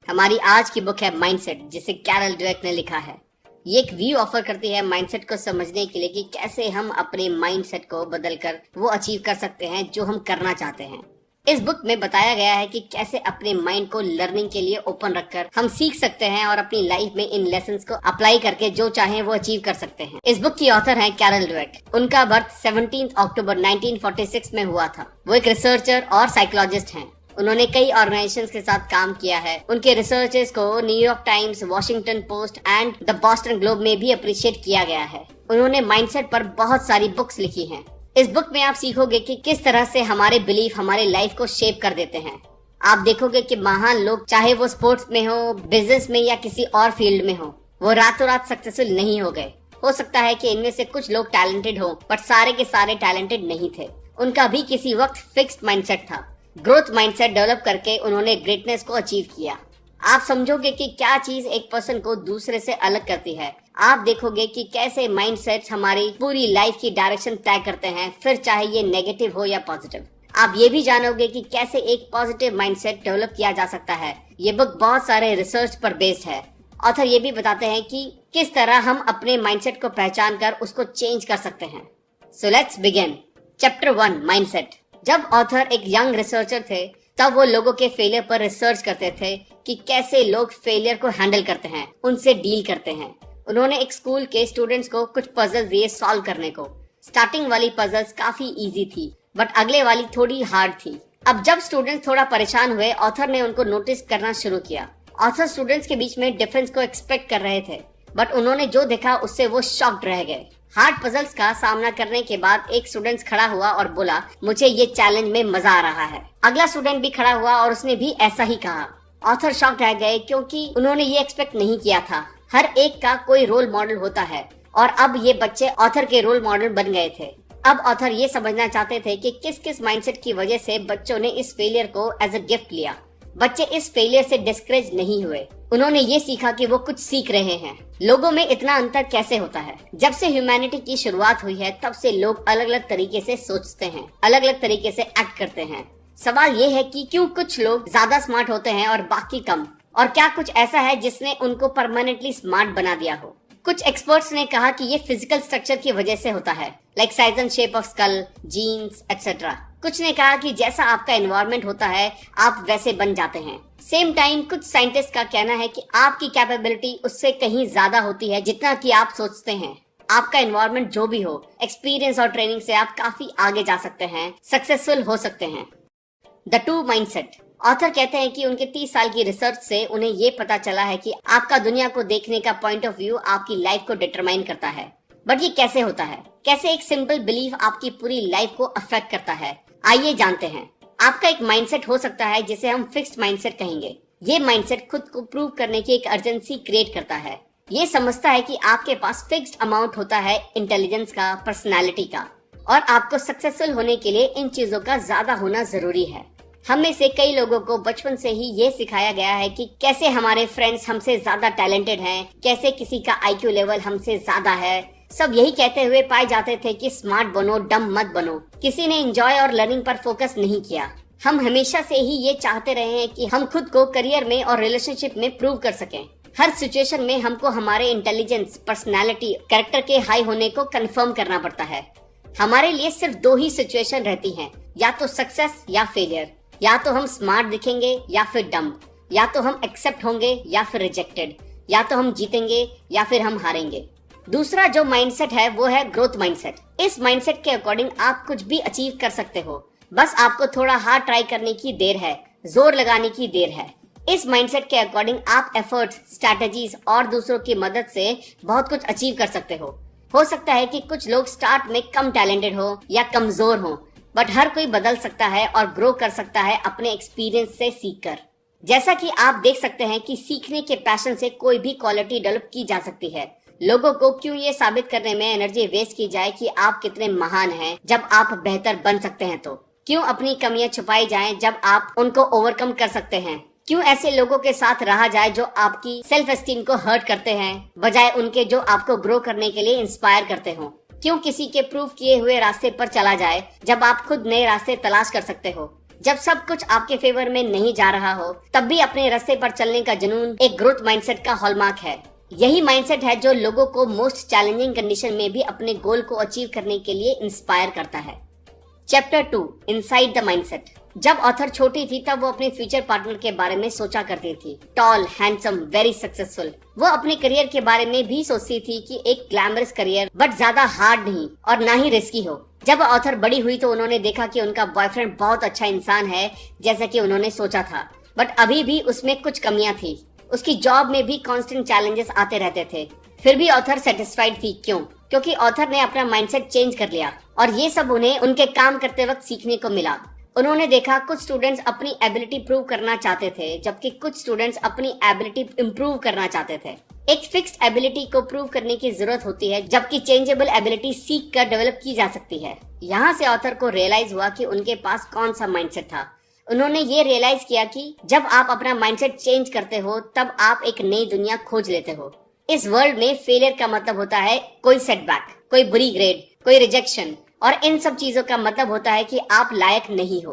हमारी आज की बुक है माइंडसेट, जिसे कैरल ड्वेक ने लिखा है। ये एक व्यू ऑफर करती है माइंडसेट को समझने के लिए कि कैसे हम अपने माइंडसेट को बदलकर वो अचीव कर सकते हैं जो हम करना चाहते हैं। इस बुक में बताया गया है कि कैसे अपने माइंड को लर्निंग के लिए ओपन रखकर हम सीख सकते हैं और अपनी लाइफ में इन लेसन्स को अप्लाई करके जो चाहें वो अचीव कर सकते हैं। इस बुक की ऑथर हैं कैरल ड्वेक। उनका बर्थ 17 अक्टूबर 1946 में हुआ था। वो एक रिसर्चर और साइकोलॉजिस्ट हैं। उन्होंने कई ऑर्गेनाइजेशंस के साथ काम किया है। उनके रिसर्चेस को New York times, Washington post and the Boston globe में भी अप्रिशिएट किया गया है। उन्होंने माइंडसेट पर बहुत सारी बुक्स लिखी हैं। इस बुक में आप सीखोगे कि किस तरह से हमारे बिलीफ हमारे लाइफ को शेप कर देते हैं। आप देखोगे कि महान लोग, चाहे वो स्पोर्ट्स में हो, बिजनेस में या किसी और फील्ड में हो, वो रातों रात सक्सेसफुल नहीं हो गए। हो सकता है कि इनमें से कुछ लोग टैलेंटेड हो, बट सारे के सारे टैलेंटेड नहीं थे। उनका भी किसी वक्त फिक्स्ड माइंडसेट था। ग्रोथ माइंडसेट डेवलप करके उन्होंने ग्रेटनेस को अचीव किया। आप समझोगे कि क्या चीज एक पर्सन को दूसरे से अलग करती है। आप देखोगे कि कैसे माइंडसेट हमारी पूरी लाइफ की डायरेक्शन तय करते हैं, फिर चाहे ये नेगेटिव हो या पॉजिटिव। आप ये भी जानोगे कि कैसे एक पॉजिटिव माइंडसेट डेवलप किया जा सकता है। ये बुक बहुत सारे रिसर्च पर बेस्ड है। ऑथर ये भी बताते हैं कि किस तरह हम अपने माइंडसेट को पहचान कर उसको चेंज कर सकते हैं। So let's begin. Chapter 1, mindset. जब ऑथर एक यंग रिसर्चर थे, तब वो लोगों के फेलियर पर रिसर्च करते थे कि कैसे लोग फेलियर को हैंडल करते हैं, उनसे डील करते हैं। उन्होंने एक स्कूल के स्टूडेंट्स को कुछ पजल्स दिए सॉल्व करने को। स्टार्टिंग वाली पजल्स काफी इजी थी, बट अगले वाली थोड़ी हार्ड थी। अब जब स्टूडेंट्स थोड़ा परेशान हुए, ऑथर ने उनको नोटिस करना शुरू किया। ऑथर स्टूडेंट्स के बीच में डिफरेंस को एक्सपेक्ट कर रहे थे, बट उन्होंने जो देखा उससे वो शॉक्ड रह गए। हार्ड पजल्स का सामना करने के बाद एक स्टूडेंट खड़ा हुआ और बोला, मुझे ये चैलेंज में मजा आ रहा है। अगला स्टूडेंट भी खड़ा हुआ और उसने भी ऐसा ही कहा। ऑथर शॉक्ड रह गए क्योंकि उन्होंने ये एक्सपेक्ट नहीं किया था। हर एक का कोई रोल मॉडल होता है और अब ये बच्चे ऑथर के रोल मॉडल बन गए थे। अब ऑथर ये समझना चाहते थे कि किस किस माइंडसेट की वजह से बच्चों ने इस फेलियर को एज अ गिफ्ट लिया। बच्चे इस फेलियर से डिस्करेज नहीं हुए। उन्होंने ये सीखा कि वो कुछ सीख रहे हैं। लोगों में इतना अंतर कैसे होता है? जब से ह्यूमैनिटी की शुरुआत हुई है, तब से लोग अलग अलग तरीके से सोचते हैं, अलग अलग तरीके से एक्ट करते हैं। सवाल ये है कि क्यों कुछ लोग ज्यादा स्मार्ट होते हैं और बाकी कम? और क्या कुछ ऐसा है जिसने उनको परमानेंटली स्मार्ट बना दिया हो? कुछ एक्सपर्ट्स ने कहा कि ये फिजिकल स्ट्रक्चर की वजह से होता है, like size and shape of skull, genes etcetera. कुछ ने कहा कि जैसा आपका एनवायरनमेंट होता है, आप वैसे बन जाते हैं। सेम टाइम कुछ साइंटिस्ट का कहना है कि आपकी कैपेबिलिटी उससे कहीं ज्यादा होती है जितना कि आप सोचते हैं। आपका एनवायरनमेंट जो भी हो, एक्सपीरियंस और ट्रेनिंग से आप काफी आगे जा सकते हैं, सक्सेसफुल हो सकते हैं। The 2 mindset. ऑथर कहते हैं कि उनके 30 साल की रिसर्च से उन्हें ये पता चला है कि आपका दुनिया को देखने का पॉइंट ऑफ व्यू आपकी लाइफ को डिटरमाइन करता है। बट ये कैसे होता है? कैसे एक सिंपल बिलीफ आपकी पूरी लाइफ को अफेक्ट करता है? आइए जानते हैं। आपका एक माइंडसेट हो सकता है जिसे हम फिक्स्ड माइंडसेट कहेंगे। ये माइंडसेट खुद को प्रूव करने की एक अर्जेंसी क्रिएट करता है। ये समझता है कि आपके पास फिक्स्ड अमाउंट होता है इंटेलिजेंस का, पर्सनालिटी का, और आपको सक्सेसफुल होने के लिए इन चीजों का ज्यादा होना जरूरी है। हम में से कई लोगों को बचपन से ही ये सिखाया गया है कि कैसे हमारे फ्रेंड्स हमसे ज्यादा टैलेंटेड हैं, कैसे किसी का IQ लेवल हमसे ज्यादा है। सब यही कहते हुए पाए जाते थे कि स्मार्ट बनो, डम मत बनो। किसी ने एंजॉय और लर्निंग पर फोकस नहीं किया। हम हमेशा से ही ये चाहते रहे हैं कि हम खुद को करियर में और रिलेशनशिप में प्रूव कर सकें। हर सिचुएशन में हमको हमारे इंटेलिजेंस, पर्सनालिटी, कैरेक्टर के हाई होने को कंफर्म करना पड़ता है। हमारे लिए सिर्फ 2 ही सिचुएशन रहती हैं, या तो सक्सेस या फेलियर। या तो हम स्मार्ट दिखेंगे या फिर डम, या तो हम एक्सेप्ट होंगे या फिर रिजेक्टेड, या तो हम जीतेंगे या फिर हम हारेंगे। दूसरा जो माइंडसेट है वो है ग्रोथ माइंडसेट। इस माइंडसेट के अकॉर्डिंग आप कुछ भी अचीव कर सकते हो, बस आपको थोड़ा हार्ड ट्राई करने की देर है, जोर लगाने की देर है। इस माइंडसेट के अकॉर्डिंग आप एफर्ट्स, स्ट्रैटेजीज और दूसरों की मदद से बहुत कुछ अचीव कर सकते हो। हो सकता है कि कुछ लोग स्टार्ट में कम टैलेंटेड हो या कमजोर हो, बट हर कोई बदल सकता है और ग्रो कर सकता है अपने एक्सपीरियंस से सीखकर। जैसा कि आप देख सकते हैं कि सीखने के पैशन से कोई भी क्वालिटी डेवलप की जा सकती है। लोगों को क्यों ये साबित करने में एनर्जी वेस्ट की जाए कि आप कितने महान हैं, जब आप बेहतर बन सकते हैं तो क्यों अपनी कमियां छुपाई जाएं जब आप उनको ओवरकम कर सकते हैं? क्यों ऐसे लोगों के साथ रहा जाए जो आपकी सेल्फ एस्टीम को हर्ट करते हैं, बजाय उनके जो आपको ग्रो करने के लिए इंस्पायर करते हो? क्यों किसी के प्रूव किए हुए रास्ते पर चला जाए जब आप खुद नए रास्ते तलाश कर सकते हो? जब सब कुछ आपके फेवर में नहीं जा रहा हो तब भी अपने रास्ते पर चलने का जुनून एक ग्रोथ माइंडसेट का हॉलमार्क है। यही माइंडसेट है जो लोगों को मोस्ट चैलेंजिंग कंडीशन में भी अपने गोल को अचीव करने के लिए इंस्पायर करता है। Chapter 2, inside the mindset. जब ऑथर छोटी थी तब वो अपने फ्यूचर पार्टनर के बारे में सोचा करती थी। Tall, handsome, very successful. वो अपने करियर के बारे में भी सोचती थी कि एक ग्लैमरस करियर बट ज्यादा हार्ड नहीं और ना ही रिस्की हो। जब ऑथर बड़ी हुई तो उन्होंने देखा कि उनका बॉयफ्रेंड बहुत अच्छा इंसान है जैसा कि उन्होंने सोचा था, बट अभी भी उसमें कुछ कमियां थी। उसकी जॉब में भी कांस्टेंट चैलेंजेस आते रहते थे। फिर भी ऑथर सेटिस्फाइड थी। क्यों? क्योंकि ऑथर ने अपना माइंडसेट चेंज कर लिया और ये सब उन्हें उनके काम करते वक्त सीखने को मिला। उन्होंने देखा कुछ स्टूडेंट्स अपनी एबिलिटी प्रूव करना चाहते थे जबकि कुछ स्टूडेंट्स अपनी एबिलिटी इम्प्रूव करना चाहते थे। एक फिक्स्ड एबिलिटी को प्रूव करने की जरूरत होती है जबकि चेंजेबल एबिलिटी सीख कर डेवलप की जा सकती है। यहाँ से ऑथर को रियलाइज हुआ कि उनके पास कौन सा माइंडसेट था। उन्होंने ये रियलाइज किया कि जब आप अपना माइंडसेट चेंज करते हो तब आप एक नई दुनिया खोज लेते हो। इस वर्ल्ड में फेलियर का मतलब होता है कोई सेटबैक, कोई बुरी ग्रेड, कोई रिजेक्शन, और इन सब चीजों का मतलब होता है कि आप लायक नहीं हो।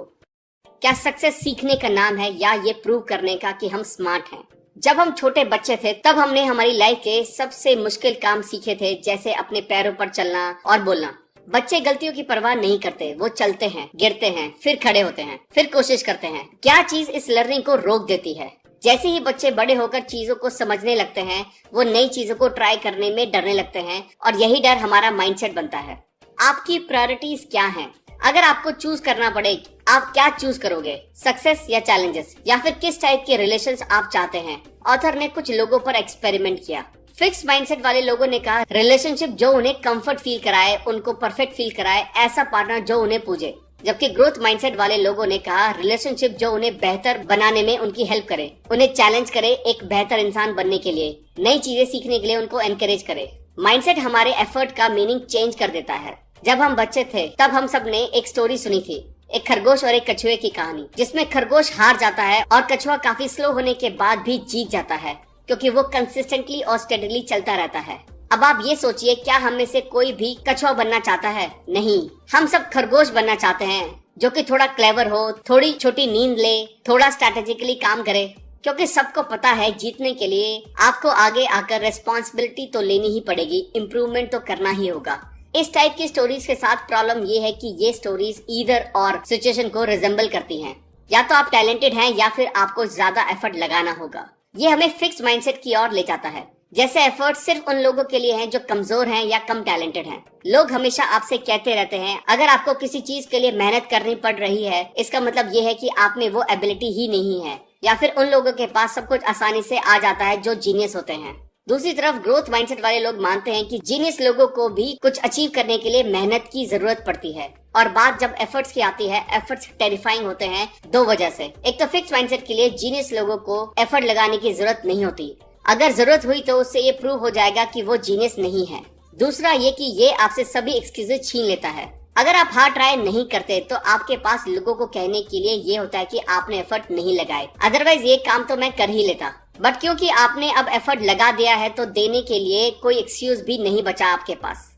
क्या सक्सेस सीखने का नाम है या ये प्रूव करने का कि हम स्मार्ट हैं? जब हम छोटे बच्चे थे तब हमने हमारी लाइफ के सबसे मुश्किल काम सीखे थे, जैसे अपने पैरों पर चलना और बोलना। बच्चे गलतियों की परवाह नहीं करते, वो चलते हैं, गिरते हैं, फिर खड़े होते हैं, फिर कोशिश करते हैं। क्या चीज इस लर्निंग को रोक देती है? जैसे ही बच्चे बड़े होकर चीजों को समझने लगते हैं वो नई चीजों को ट्राई करने में डरने लगते हैं और यही डर हमारा माइंडसेट बनता है। आपकी प्रायोरिटीज क्या हैं? अगर आपको चूज करना पड़े, आप क्या चूज करोगे? सक्सेस या चैलेंजेस, या फिर किस टाइप के रिलेशंस आप चाहते हैं? ऑथर ने कुछ लोगों पर एक्सपेरिमेंट किया। फिक्स माइंडसेट वाले लोगों ने कहा रिलेशनशिप जो उन्हें कंफर्ट फील कराए, उनको परफेक्ट फील कराए, ऐसा पार्टनर जो उन्हें पूजे। जबकि ग्रोथ माइंडसेट वाले लोगों ने कहा रिलेशनशिप जो उन्हें बेहतर बनाने में उनकी हेल्प करे, उन्हें चैलेंज करे एक बेहतर इंसान बनने के लिए, नई चीजें सीखने के लिए उनको एनकरेज करे। माइंडसेट हमारे एफर्ट का मीनिंग चेंज कर देता है। जब हम बच्चे थे तब हम सब ने एक स्टोरी सुनी थी, एक खरगोश और एक कछुए की कहानी, जिसमें खरगोश हार जाता है और कछुआ काफी स्लो होने के बाद भी जीत जाता है क्योंकि वो कंसिस्टेंटली और स्टेडीली चलता रहता है। अब आप ये सोचिए, क्या हम में से कोई भी कछुआ बनना चाहता है? नहीं, हम सब खरगोश बनना चाहते हैं जो कि थोड़ा क्लेवर हो, थोड़ी छोटी नींद ले, थोड़ा स्ट्रैटेजिकली काम करे, क्योंकि सबको पता है जीतने के लिए आपको आगे आकर रेस्पॉन्सिबिलिटी तो लेनी ही पड़ेगी, इम्प्रूवमेंट तो करना ही होगा। इस टाइप की स्टोरीज के साथ प्रॉब्लम ये है कि ये स्टोरीज ईदर और सिचुएशन को रिजेंबल करती हैं। या तो आप टैलेंटेड हैं या फिर आपको ज्यादा एफर्ट लगाना होगा। ये हमें फिक्स्ड माइंडसेट की ओर ले जाता है, जैसे एफर्ट सिर्फ उन लोगों के लिए हैं जो कमजोर हैं या कम टैलेंटेड हैं। लोग हमेशा आपसे कहते रहते हैं अगर आपको किसी चीज के लिए मेहनत करनी पड़ रही है इसका मतलब ये है कि आप में वो एबिलिटी ही नहीं है, या फिर उन लोगों के पास सब कुछ आसानी से आ जाता है जो जीनियस होते हैं। दूसरी तरफ ग्रोथ माइंडसेट वाले लोग मानते हैं कि जीनियस लोगों को भी कुछ अचीव करने के लिए मेहनत की जरूरत पड़ती है, और बात जब एफर्ट्स की आती है, एफर्ट्स टेरिफाइंग होते हैं दो वजह से। एक तो फिक्स माइंडसेट के लिए जीनियस लोगों को एफर्ट लगाने की जरूरत नहीं होती, अगर जरूरत हुई तो उससे ये प्रूव हो जाएगा कि वो जीनियस नहीं है। दूसरा ये कि ये आपसे सभी एक्सक्यूजेस छीन लेता है। अगर आप हार्ड ट्राई नहीं करते तो आपके पास लोगों को कहने के लिए ये होता है कि आपने एफर्ट नहीं लगाए, अदरवाइज ये काम तो मैं कर ही लेता। बट क्योंकि आपने अब एफर्ट लगा दिया है तो देने के लिए कोई एक्सक्यूज भी नहीं बचा आपके पास।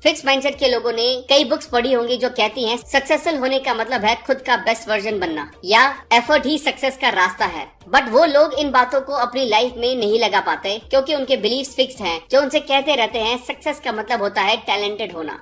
फिक्स माइंडसेट के लोगों ने कई बुक्स पढ़ी होंगी जो कहती हैं सक्सेसफुल होने का मतलब है खुद का बेस्ट वर्जन बनना, या एफर्ट ही सक्सेस का रास्ता है। बट वो लोग इन बातों को अपनी लाइफ में नहीं लगा पाते क्योंकि उनके बिलीव्स फिक्स्ड हैं, जो उनसे कहते रहते हैं सक्सेस का मतलब होता है टैलेंटेड होना।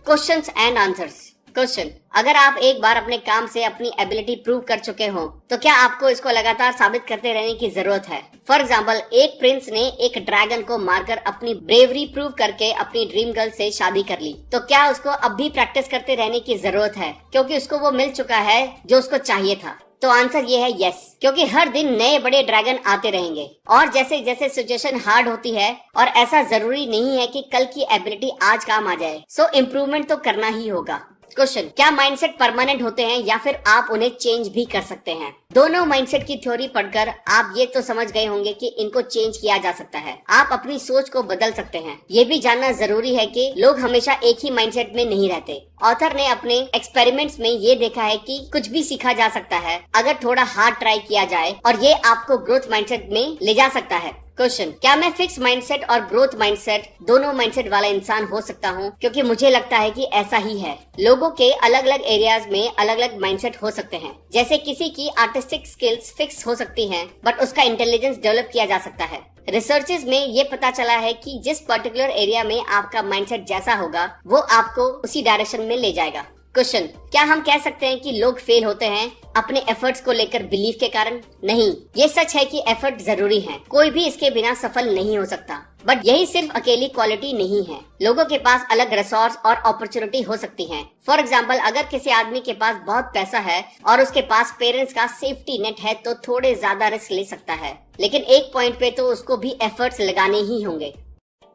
Questions and answers. क्वेश्चन, अगर आप एक बार अपने काम से अपनी एबिलिटी प्रूव कर चुके हो तो क्या आपको इसको लगातार साबित करते रहने की जरूरत है? फॉर एग्जाम्पल, एक प्रिंस ने एक ड्रैगन को मारकर अपनी ब्रेवरी प्रूव करके अपनी ड्रीम गर्ल से शादी कर ली, तो क्या उसको अब भी प्रैक्टिस करते रहने की जरूरत है क्योंकि उसको वो मिल चुका है जो उसको चाहिए था? तो आंसर ये है यस, क्योंकि हर दिन नए बड़े ड्रैगन आते रहेंगे और जैसे जैसे सिचुएशन हार्ड होती है, और ऐसा जरूरी नहीं है कि कल की एबिलिटी आज काम आ जाए, सो इम्प्रूवमेंट तो करना ही होगा। क्वेश्चन, क्या माइंडसेट परमानेंट होते हैं या फिर आप उन्हें चेंज भी कर सकते हैं? दोनों माइंडसेट की थ्योरी पढ़कर आप ये तो समझ गए होंगे कि इनको चेंज किया जा सकता है, आप अपनी सोच को बदल सकते हैं। ये भी जानना जरूरी है कि लोग हमेशा एक ही माइंडसेट में नहीं रहते। ऑथर ने अपने एक्सपेरिमेंट्स में ये देखा है कि कुछ भी सीखा जा सकता है अगर थोड़ा हार्ड ट्राई किया जाए, और ये आपको ग्रोथ माइंडसेट में ले जा सकता है। क्वेश्चन, क्या मैं फिक्स माइंडसेट और ग्रोथ माइंडसेट दोनों माइंडसेट वाला इंसान हो सकता हूँ? क्योंकि मुझे लगता है कि ऐसा ही है। लोगों के अलग अलग एरियाज में अलग अलग माइंडसेट हो सकते हैं। जैसे किसी की आर्टिस्टिक स्किल्स फिक्स हो सकती हैं, बट उसका इंटेलिजेंस डेवलप किया जा सकता है। रिसर्चेस में ये पता चला है कि जिस पर्टिकुलर एरिया में आपका माइंडसेट जैसा होगा, वो आपको उसी डायरेक्शन में ले जाएगा। क्वेश्चन, क्या हम कह सकते हैं कि लोग फेल होते हैं अपने एफर्ट्स को लेकर बिलीफ के कारण? नहीं, ये सच है कि एफर्ट जरूरी है, कोई भी इसके बिना सफल नहीं हो सकता। बट यही सिर्फ अकेली क्वालिटी नहीं है। लोगों के पास अलग रिसोर्स और अपॉर्चुनिटी हो सकती हैं। फॉर एग्जाम्पल, अगर किसी आदमी के पास बहुत पैसा है और उसके पास पेरेंट्स का सेफ्टी नेट है तो थोड़े ज्यादा रिस्क ले सकता है, लेकिन एक पॉइंट पे तो उसको भी एफर्ट्स लगाने ही होंगे।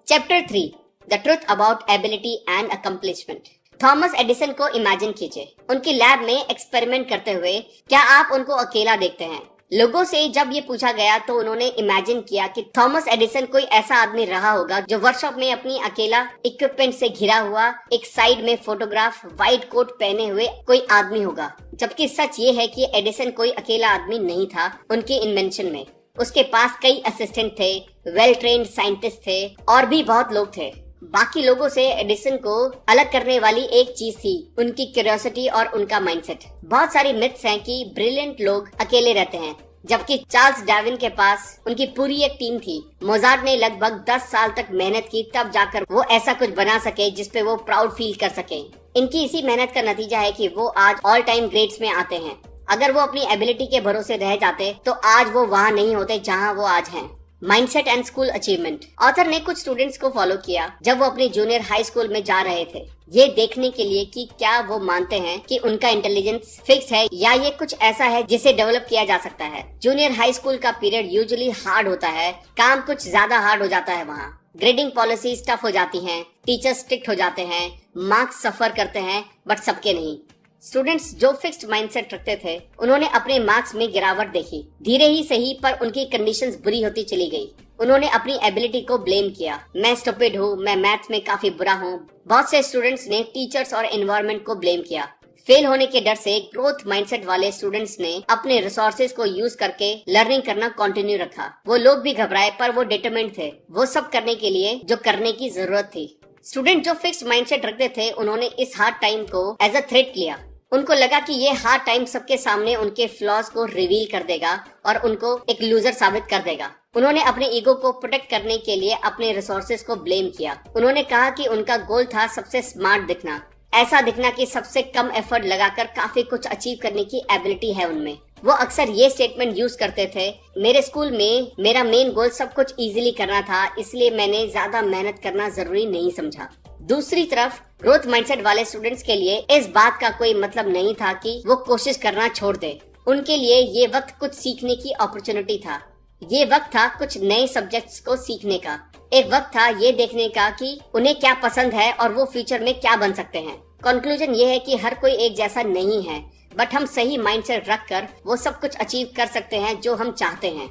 Chapter 3, the truth about ability and accomplishment. Thomas Edison को इमेजिन कीजिए, उनकी लैब में एक्सपेरिमेंट करते हुए। क्या आप उनको अकेला देखते हैं? लोगों से जब ये पूछा गया तो उन्होंने इमेजिन किया कि थॉमस एडिसन कोई ऐसा आदमी रहा होगा जो वर्कशॉप में अपनी अकेला इक्विपमेंट से घिरा हुआ, एक साइड में फोटोग्राफ, व्हाइट कोट पहने हुए कोई आदमी होगा। जबकि सच ये है कि एडिसन कोई अकेला आदमी नहीं था। उनकी इन्वेंशन में उसके पास कई असिस्टेंट थे, वेल ट्रेन्ड साइंटिस्ट थे और भी बहुत लोग थे। बाकी लोगों से एडिसन को अलग करने वाली एक चीज थी, उनकी क्यूरियोसिटी और उनका माइंडसेट। बहुत सारी मिथ्स हैं कि ब्रिलियंट लोग अकेले रहते हैं, जबकि चार्ल्स डार्विन के पास उनकी पूरी एक टीम थी। मोजार्ट ने लगभग 10 साल तक मेहनत की, तब जाकर वो ऐसा कुछ बना सके जिसपे वो प्राउड फील कर सके। इनकी इसी मेहनत का नतीजा है कि वो आज ऑल टाइम ग्रेड्स में आते हैं। अगर वो अपनी एबिलिटी के भरोसे रह जाते तो आज वो वहाँ नहीं होते जहाँ वो आज हैं। Mindset and school achievement. Author ने कुछ स्टूडेंट्स को फॉलो किया जब वो अपने जूनियर हाई स्कूल में जा रहे थे, ये देखने के लिए कि क्या वो मानते हैं कि उनका इंटेलिजेंस फिक्स है या ये कुछ ऐसा है जिसे डेवलप किया जा सकता है। जूनियर हाई स्कूल का पीरियड यूजुअली हार्ड होता है, काम कुछ ज्यादा हार्ड हो जाता है। वहाँ ग्रेडिंग पॉलिसीज टफ हो जाती हैं, टीचर्स स्ट्रिक्ट हो जाते हैं, मार्क्स सफर करते हैं, बट सबके नहीं। स्टूडेंट्स जो फिक्स्ड माइंडसेट रखते थे उन्होंने अपने मार्क्स में गिरावट देखी, धीरे ही सही, पर उनकी कंडीशंस बुरी होती चली गई। उन्होंने अपनी एबिलिटी को ब्लेम किया, मैं स्टूपिड हूँ, मैं मैथ्स में काफी बुरा हूँ। बहुत से स्टूडेंट्स ने टीचर्स और एनवायरनमेंट को ब्लेम किया। फेल होने के डर से ग्रोथ माइंडसेट वाले स्टूडेंट्स ने अपने रिसोर्सेज को यूज करके लर्निंग करना कंटिन्यू रखा। वो लोग भी घबराए पर वो डिटरमिन्ड थे, वो सब करने के लिए जो करने की जरूरत थी। स्टूडेंट जो फिक्स्ड माइंडसेट रखते थे उन्होंने इस हार्ड टाइम को एज अ थ्रेट लिया। उनको लगा कि ये हार्ड टाइम सबके सामने उनके फ्लॉज को रिवील कर देगा और उनको एक लूजर साबित कर देगा। उन्होंने अपने ईगो को प्रोटेक्ट करने के लिए अपने रिसोर्सेज को ब्लेम किया। उन्होंने कहा कि उनका गोल था सबसे स्मार्ट दिखना, ऐसा दिखना कि सबसे कम एफर्ट लगाकर काफी कुछ अचीव करने की एबिलिटी है उनमें। वो अक्सर ये स्टेटमेंट यूज करते थे, मेरे स्कूल में मेरा मेन गोल सब कुछ इजीली करना था, इसलिए मैंने ज्यादा मेहनत करना जरूरी नहीं समझा। दूसरी तरफ ग्रोथ माइंडसेट वाले स्टूडेंट्स के लिए इस बात का कोई मतलब नहीं था कि वो कोशिश करना छोड़ दे। उनके लिए ये वक्त कुछ सीखने की अपॉर्चुनिटी था। ये वक्त था कुछ नए सब्जेक्ट्स को सीखने का। एक वक्त था ये देखने का कि उन्हें क्या पसंद है और वो फ्यूचर में क्या बन सकते हैं। कंक्लूजन ये है कि हर कोई एक जैसा नहीं है, बट हम सही माइंडसेट रखकर वो सब कुछ अचीव कर सकते हैं जो हम चाहते हैं।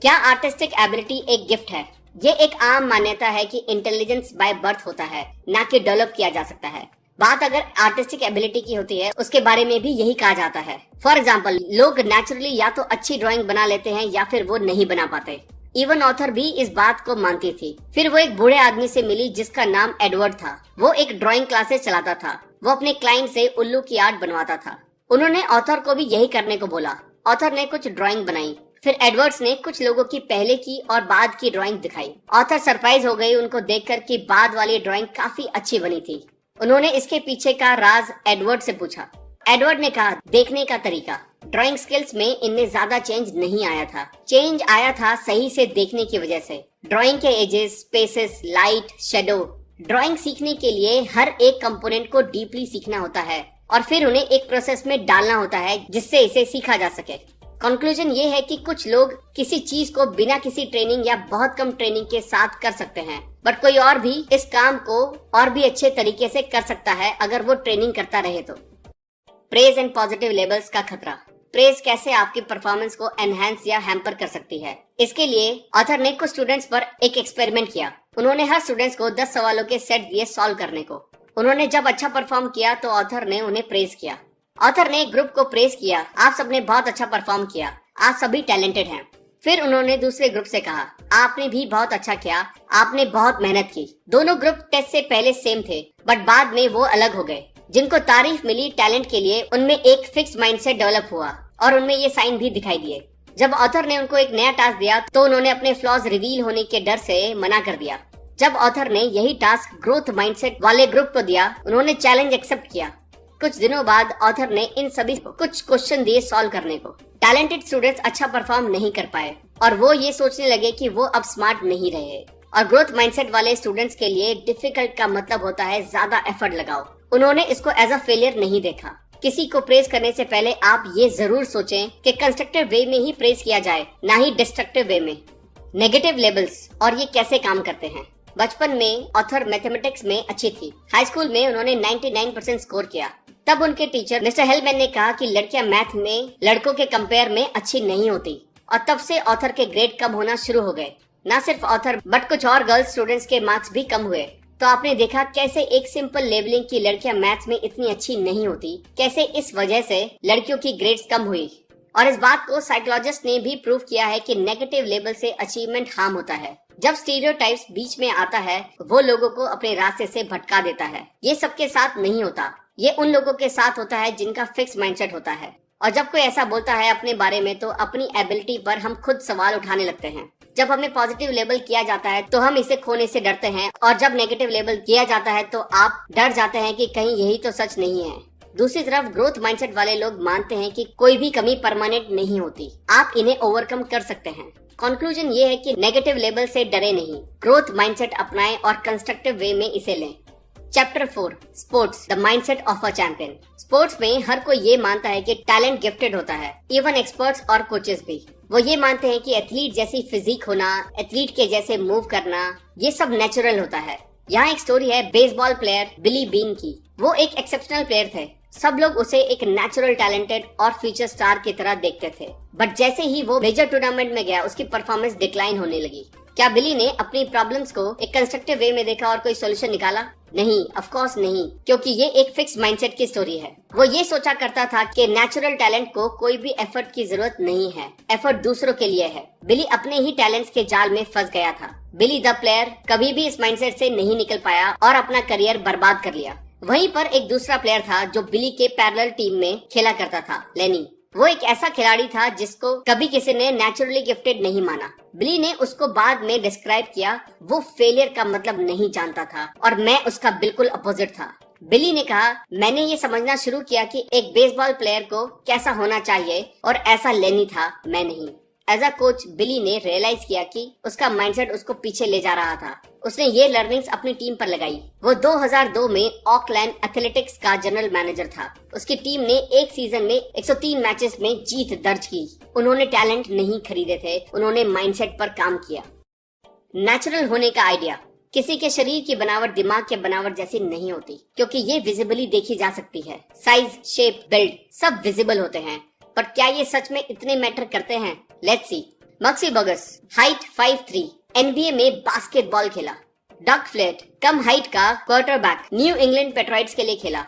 क्या आर्टिस्टिक एबिलिटी एक गिफ्ट है? ये एक आम मान्यता है कि इंटेलिजेंस बाय बर्थ होता है, ना कि डेवलप किया जा सकता है। बात अगर आर्टिस्टिक एबिलिटी की होती है, उसके बारे में भी यही कहा जाता है। फॉर एग्जाम्पल, लोग नेचुरली या तो अच्छी ड्राइंग बना लेते हैं या फिर वो नहीं बना पाते। इवन ऑथर भी इस बात को मानती थी। फिर वो एक बूढ़े आदमी से मिली जिसका नाम एडवर्ड था। वो एक ड्राइंग क्लासेस चलाता था। वो अपने क्लाइंट से उल्लू की आर्ट बनवाता था। उन्होंने ऑथर को भी यही करने को बोला। ऑथर ने कुछ ड्राइंग बनाई, फिर एडवर्ड्स ने कुछ लोगों की पहले की और बाद की ड्राइंग दिखाई। ऑथर सरप्राइज हो गई उनको देखकर कि बाद वाली ड्राइंग काफी अच्छी बनी थी। उन्होंने इसके पीछे का राज एडवर्ड से पूछा। एडवर्ड ने कहा, देखने का तरीका, ड्राइंग स्किल्स में इनमें ज्यादा चेंज नहीं आया था। चेंज आया था सही से देखने की वजह से। ड्राइंग के edges, spaces, light, shadow. Drawing सीखने के लिए हर एक कंपोनेंट को डीपली सीखना होता है और फिर उन्हें एक प्रोसेस में डालना होता है जिससे इसे सीखा जा सके। कंक्लूजन ये है कि कुछ लोग किसी चीज को बिना किसी ट्रेनिंग या बहुत कम ट्रेनिंग के साथ कर सकते हैं, बट कोई और भी इस काम को और भी अच्छे तरीके से कर सकता है अगर वो ट्रेनिंग करता रहे तो। प्रेज एंड पॉजिटिव लेबल्स का खतरा। प्रेज कैसे आपकी परफॉर्मेंस को एनहांस या हैम्पर कर सकती है? इसके लिए ऑथर ने कुछ स्टूडेंट्स पर एक एक्सपेरिमेंट किया। उन्होंने हर स्टूडेंट्स को 10 सवालों के सेट दिए सॉल्व करने को। उन्होंने जब अच्छा परफॉर्म किया तो ऑथर ने उन्हें प्रेज किया। ऑथर ने ग्रुप को प्रेज किया, आप सबने बहुत अच्छा परफॉर्म किया, आप सभी टैलेंटेड हैं। फिर उन्होंने दूसरे ग्रुप से कहा, आपने भी बहुत अच्छा किया, आपने बहुत मेहनत की। दोनों ग्रुप टेस्ट से पहले सेम थे, बट बाद में वो अलग हो गए। जिनको तारीफ मिली टैलेंट के लिए, उनमें एक फिक्स माइंडसेट डेवलप हुआ और उनमें ये साइन भी दिखाई दिए। जब ऑथर ने उनको एक नया टास्क दिया तो उन्होंने अपने फ्लॉज रिवील होने के डर से मना कर दिया। जब ऑथर ने यही टास्क ग्रोथ माइंडसेट वाले ग्रुप को दिया, उन्होंने चैलेंज एक्सेप्ट किया। कुछ दिनों बाद ऑथर ने इन सभी को कुछ क्वेश्चन दिए सॉल्व करने को। टैलेंटेड स्टूडेंट्स अच्छा परफॉर्म नहीं कर पाए और वो ये सोचने लगे कि वो अब स्मार्ट नहीं रहे। और ग्रोथ माइंडसेट वाले स्टूडेंट्स के लिए डिफिकल्ट का मतलब होता है ज्यादा एफर्ट लगाओ। उन्होंने इसको एज अ फेलियर नहीं देखा। किसी को प्रेज करने से पहले आप ये जरूर सोचें कि कंस्ट्रक्टिव वे में ही प्रेज किया जाए, ना ही डिस्ट्रक्टिव वे में। नेगेटिव लेबल्स और ये कैसे काम करते हैं। बचपन में ऑथर मैथमेटिक्स में अच्छी थी। हाई स्कूल में उन्होंने 99% स्कोर किया। तब उनके टीचर मिस्टर हेलमैन ने कहा कि लड़कियां मैथ में लड़कों के कंपेयर में अच्छी नहीं होती, और तब से ऑथर के ग्रेड कम होना शुरू हो गए। न सिर्फ ऑथर बट कुछ और गर्ल्स स्टूडेंट्स के मार्क्स भी कम हुए। तो आपने देखा कैसे एक सिंपल लेबलिंग की लड़कियां मैथ्स में इतनी अच्छी नहीं होती, कैसे इस वजह से लड़कियों की ग्रेड्स कम हुई। और इस बात को साइकोलॉजिस्ट ने भी प्रूव किया है कि नेगेटिव लेबल से अचीवमेंट हार्म होता है। जब स्टीरियोटाइप्स बीच में आता है, वो लोगों को अपने रास्ते से भटका देता है। ये सबके साथ नहीं होता, ये उन लोगों के साथ होता है जिनका फिक्स माइंडसेट होता है। और जब कोई ऐसा बोलता है अपने बारे में, तो अपनी एबिलिटी पर हम खुद सवाल उठाने लगते हैं। जब हमें पॉजिटिव लेबल किया जाता है तो हम इसे खोने से डरते हैं, और जब नेगेटिव लेबल किया जाता है तो आप डर जाते हैं कि कहीं यही तो सच नहीं है। दूसरी तरफ ग्रोथ माइंडसेट वाले लोग मानते हैं कि कोई भी कमी परमानेंट नहीं होती, आप इन्हें ओवरकम कर सकते हैं। कंक्लूजन ये है कि नेगेटिव लेबल से डरे नहीं, ग्रोथ माइंडसेट अपनाएं और कंस्ट्रक्टिव वे में इसे लें। Chapter 4 sports the mindset of a champion. Sports में हर कोई ये मानता है कि टैलेंट गिफ्टेड होता है, इवन एक्सपर्ट्स और कोचेस भी। वो ये मानते हैं कि एथलीट जैसी फिजिक होना, एथलीट के जैसे मूव करना, ये सब नेचुरल होता है। यहाँ एक स्टोरी है बेसबॉल प्लेयर बिली बीन की। वो एक एक्सेप्शनल प्लेयर थे। सब लोग उसे एक नेचुरल टैलेंटेड और फ्यूचर स्टार की तरह देखते थे, बट जैसे ही वो मेजर टूर्नामेंट में गया, उसकी परफॉर्मेंस डिक्लाइन होने लगी। क्या बिली ने अपनी प्रॉब्लम्स को एक कंस्ट्रक्टिव वे में देखा और कोई सॉल्यूशन निकाला? नहीं, ऑफ कोर्स नहीं, क्योंकि ये एक फिक्स माइंडसेट की स्टोरी है। वो ये सोचा करता था कि नेचुरल टैलेंट को कोई भी एफर्ट की जरूरत नहीं है, एफर्ट दूसरों के लिए है। बिली अपने ही टैलेंट्स के जाल में फंस गया था। बिली द प्लेयर कभी भी इस माइंडसेट से नहीं निकल पाया और अपना करियर बर्बाद कर लिया। वहीं पर एक दूसरा प्लेयर था जो बिली के पैरेलल टीम में खेला करता था, लेनी। वो एक ऐसा खिलाड़ी था जिसको कभी किसी ने नेचुरली गिफ्टेड नहीं माना। बिली ने उसको बाद में डिस्क्राइब किया, वो फेलियर का मतलब नहीं जानता था और मैं उसका बिल्कुल अपोजिट था। बिली ने कहा, मैंने ये समझना शुरू किया कि एक बेसबॉल प्लेयर को कैसा होना चाहिए और ऐसा लेनी था, मैं नहीं। एज अ कोच बिली ने रियलाइज किया कि उसका माइंडसेट उसको पीछे ले जा रहा था। उसने ये लर्निंग्स अपनी टीम पर लगाई। वो 2002 में ऑकलैंड एथलेटिक्स का जनरल मैनेजर था। उसकी टीम ने एक सीजन में 103 मैचेस में जीत दर्ज की। उन्होंने टैलेंट नहीं खरीदे थे, उन्होंने माइंडसेट पर काम किया। नेचुरल होने का आइडिया। किसी के शरीर की बनावट दिमाग के बनावट जैसी नहीं होती, क्योंकि ये विजिबली देखी जा सकती है। साइज, शेप, बिल्ड सब विजिबल होते हैं, पर क्या ये सच में इतने मैटर करते हैं? Let's see. Maksi bugs height 5'3", NBA में बास्केटबॉल खेला। डग फ्लेट कम हाइट का क्वार्टरबैक न्यू इंग्लैंड पेट्राइट्स के लिए खेला।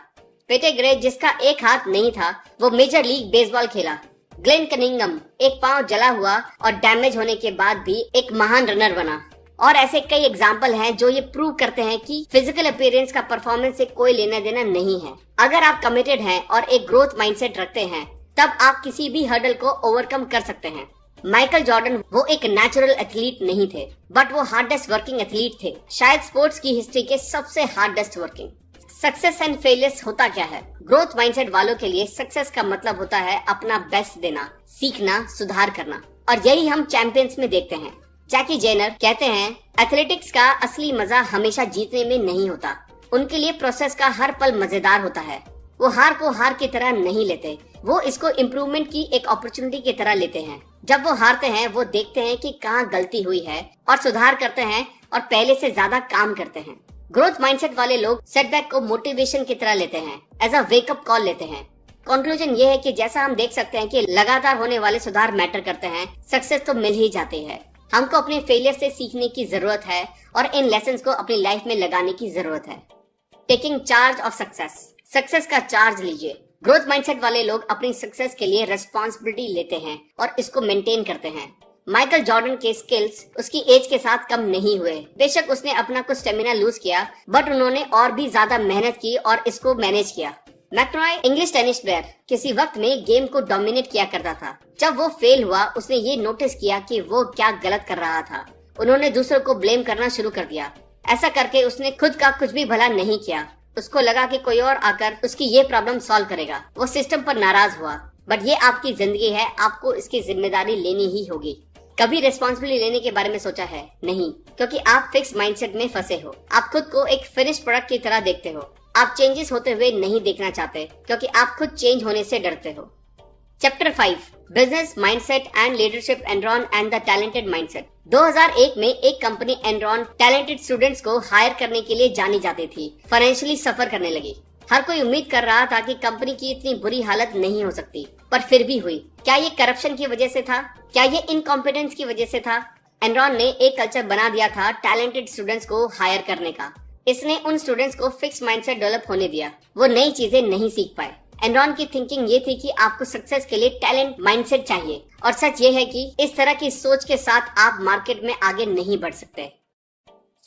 पेटे ग्रे जिसका एक हाथ नहीं था, वो मेजर लीग बेसबॉल खेला। ग्लेन कनिंगम एक पांव जला हुआ और डैमेज होने के बाद भी एक महान रनर बना। और ऐसे कई एग्जाम्पल हैं जो ये प्रूव करते हैं कि फिजिकल अपीयरेंस का परफॉर्मेंस से कोई लेना देना नहीं है। अगर आप कमिटेड हैं और एक ग्रोथ माइंडसेट रखते हैं, तब आप किसी भी हर्डल को ओवरकम कर सकते हैं। माइकल जॉर्डन वो एक नेचुरल एथलीट नहीं थे, बट वो हार्डेस्ट वर्किंग एथलीट थे, शायद स्पोर्ट्स की हिस्ट्री के सबसे hardest working. Success and failures होता क्या है? ग्रोथ माइंडसेट वालों के लिए सक्सेस का मतलब होता है अपना बेस्ट देना, सीखना, सुधार करना, और यही हम चैंपियंस में देखते हैं। जैकी जेनर कहते हैं, एथलेटिक्स का असली मजा हमेशा जीतने में नहीं होता, उनके लिए प्रोसेस का हर पल मजेदार होता है। वो हार को हार की तरह नहीं लेते, वो इसको इम्प्रूवमेंट की एक अपॉर्चुनिटी की तरह लेते हैं। जब वो हारते हैं, वो देखते हैं कि कहाँ गलती हुई है और सुधार करते हैं और पहले से ज्यादा काम करते हैं। ग्रोथ माइंडसेट वाले लोग सेटबैक को मोटिवेशन की तरह लेते हैं, एज अ वेकअप कॉल लेते हैं। कंक्लूजन ये है कि जैसा हम देख सकते हैं कि लगातार होने वाले सुधार मैटर करते हैं, सक्सेस तो मिल ही जाती है। हमको अपने फेलियर से सीखने की जरूरत है और इन लेसन्स को अपनी लाइफ में लगाने की जरूरत है। Taking charge of success. Success का चार्ज लीजिए। ग्रोथ माइंडसेट वाले लोग अपनी सक्सेस के लिए रिस्पॉन्सिबिलिटी लेते हैं और इसको मेंटेन करते हैं। माइकल जॉर्डन के स्किल्स उसकी एज के साथ कम नहीं हुए। बेशक उसने अपना कुछ स्टेमिना लूज किया, बट उन्होंने और भी ज्यादा मेहनत की और इसको मैनेज किया। मैकनॉय इंग्लिश टेनिस प्लेयर किसी वक्त में गेम को डोमिनेट किया करता था। जब वो फेल हुआ, उसने ये नोटिस किया कि वो क्या गलत कर रहा था। उन्होंने दूसरों को ब्लेम करना शुरू कर दिया। ऐसा करके उसने खुद का कुछ भी भला नहीं किया। उसको लगा कि कोई और आकर उसकी ये प्रॉब्लम सॉल्व करेगा। वो सिस्टम पर नाराज हुआ। बट ये आपकी जिंदगी है, आपको इसकी जिम्मेदारी लेनी ही होगी। कभी रिस्पॉन्सिबिलिटी लेने के बारे में सोचा है? नहीं, क्योंकि आप फिक्स माइंडसेट में फंसे हो। आप खुद को एक फिनिश प्रोडक्ट की तरह देखते हो। आप चेंजेस होते हुए नहीं देखना चाहते, क्योंकि आप खुद चेंज होने से डरते हो। Chapter 5 business mindset and leadership, Enron and the talented mindset. 2001 में एक कंपनी एनरॉन टैलेंटेड स्टूडेंट्स को हायर करने के लिए जानी जाती थी। फाइनेंशियली सफर करने लगी। हर कोई उम्मीद कर रहा था कि कंपनी की इतनी बुरी हालत नहीं हो सकती, पर फिर भी हुई। क्या ये करप्शन की वजह से था? क्या ये इनकॉम्पिटेंस की वजह से था? एनरॉन ने एक कल्चर बना दिया था टैलेंटेड स्टूडेंट्स को हायर करने का। इसने उन स्टूडेंट्स को फिक्स माइंडसेट डेवलप होने दिया। वो नई चीजें नहीं सीख पाए। एनरॉन की थिंकिंग ये थी कि आपको सक्सेस के लिए टैलेंट माइंडसेट चाहिए, और सच ये है कि इस तरह की सोच के साथ आप मार्केट में आगे नहीं बढ़ सकते।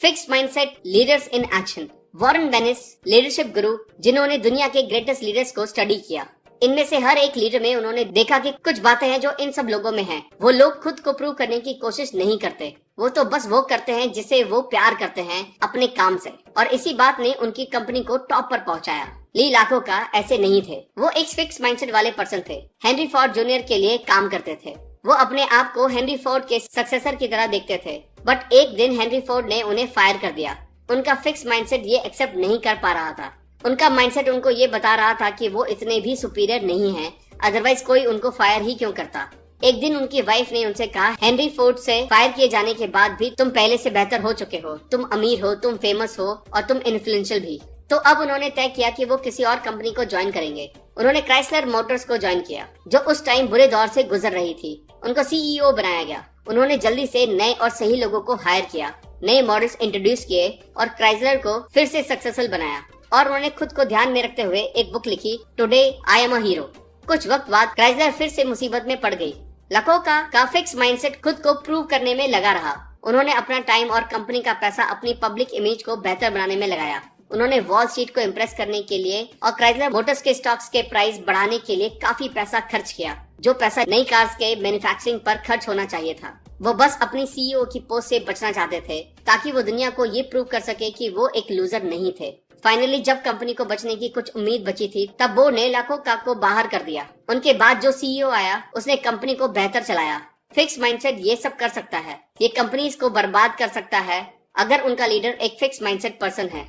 Fix mindset leaders in action. Warren Bennis leadership guru, जिन्होंने दुनिया के ग्रेटेस्ट लीडर्स को स्टडी किया। इनमें से हर एक लीडर में उन्होंने देखा कि कुछ बातें हैं जो इन सब लोगों में हैं। वो लोग खुद को प्रूव करने की कोशिश नहीं करते। वो तो बस वो करते हैं जिसे वो प्यार करते हैं अपने काम से, और इसी बात ने उनकी कंपनी को टॉप पर पहुंचाया। ली लाखों का ऐसे नहीं थे। वो एक फिक्स माइंडसेट वाले पर्सन थे। हेनरी फोर्ड जूनियर के लिए काम करते थे। वो अपने आप को हेनरी फोर्ड के सक्सेसर की तरह देखते थे। बट एक दिन हेनरी फोर्ड ने उन्हें फायर कर दिया। उनका फिक्स माइंडसेट ये एक्सेप्ट नहीं कर पा रहा था। उनका माइंडसेट उनको ये बता रहा था कि वो इतने भी सुपीरियर नहीं हैं, अदरवाइज कोई उनको फायर ही क्यों करता। एक दिन उनकी वाइफ ने उनसे कहा, हेनरी फोर्ड से फायर किए जाने के बाद भी तुम पहले से बेहतर हो चुके हो। तुम अमीर हो, तुम फेमस हो, और तुम इन्फ्लुएंशियल भी। तो अब उन्होंने तय किया कि वो किसी और कंपनी को ज्वाइन करेंगे। उन्होंने क्राइसलर मोटर्स को ज्वाइन किया, जो उस टाइम बुरे दौर से गुजर रही थी। उनको सीईओ बनाया गया। उन्होंने जल्दी से नए और सही लोगों को हायर किया, नए मॉडल्स इंट्रोड्यूस किए और क्राइसलर को फिर से सक्सेसफुल बनाया। और उन्होंने खुद को ध्यान में रखते हुए एक बुक लिखी, today I am a hero. कुछ वक्त बाद क्राइसलर फिर से मुसीबत में पड़ गई। लकोका का फिक्स माइंडसेट खुद को प्रूव करने में लगा रहा। उन्होंने अपना टाइम और कंपनी का पैसा अपनी पब्लिक इमेज को बेहतर बनाने में लगाया। उन्होंने वॉल स्ट्रीट को इम्प्रेस करने के लिए और क्राइसलर मोटर्स के स्टॉक्स के प्राइस बढ़ाने के लिए काफी पैसा खर्च किया, जो पैसा नई कार्स के मैन्युफैक्चरिंग पर खर्च होना चाहिए था। वो बस अपनी सीईओ की पोस्ट से बचना चाहते थे, ताकि वो दुनिया को ये प्रूव कर सके कि वो एक लूजर नहीं थे। फाइनली जब कंपनी को बचने की कुछ उम्मीद बची थी, तब वो ने लकोका को बाहर कर दिया। उनके बाद जो सीईओ आया, उसने कंपनी को बेहतर चलाया। फिक्स माइंडसेट ये सब कर सकता है। ये कंपनीज को बर्बाद कर सकता है, अगर उनका लीडर एक फिक्स माइंडसेट पर्सन है।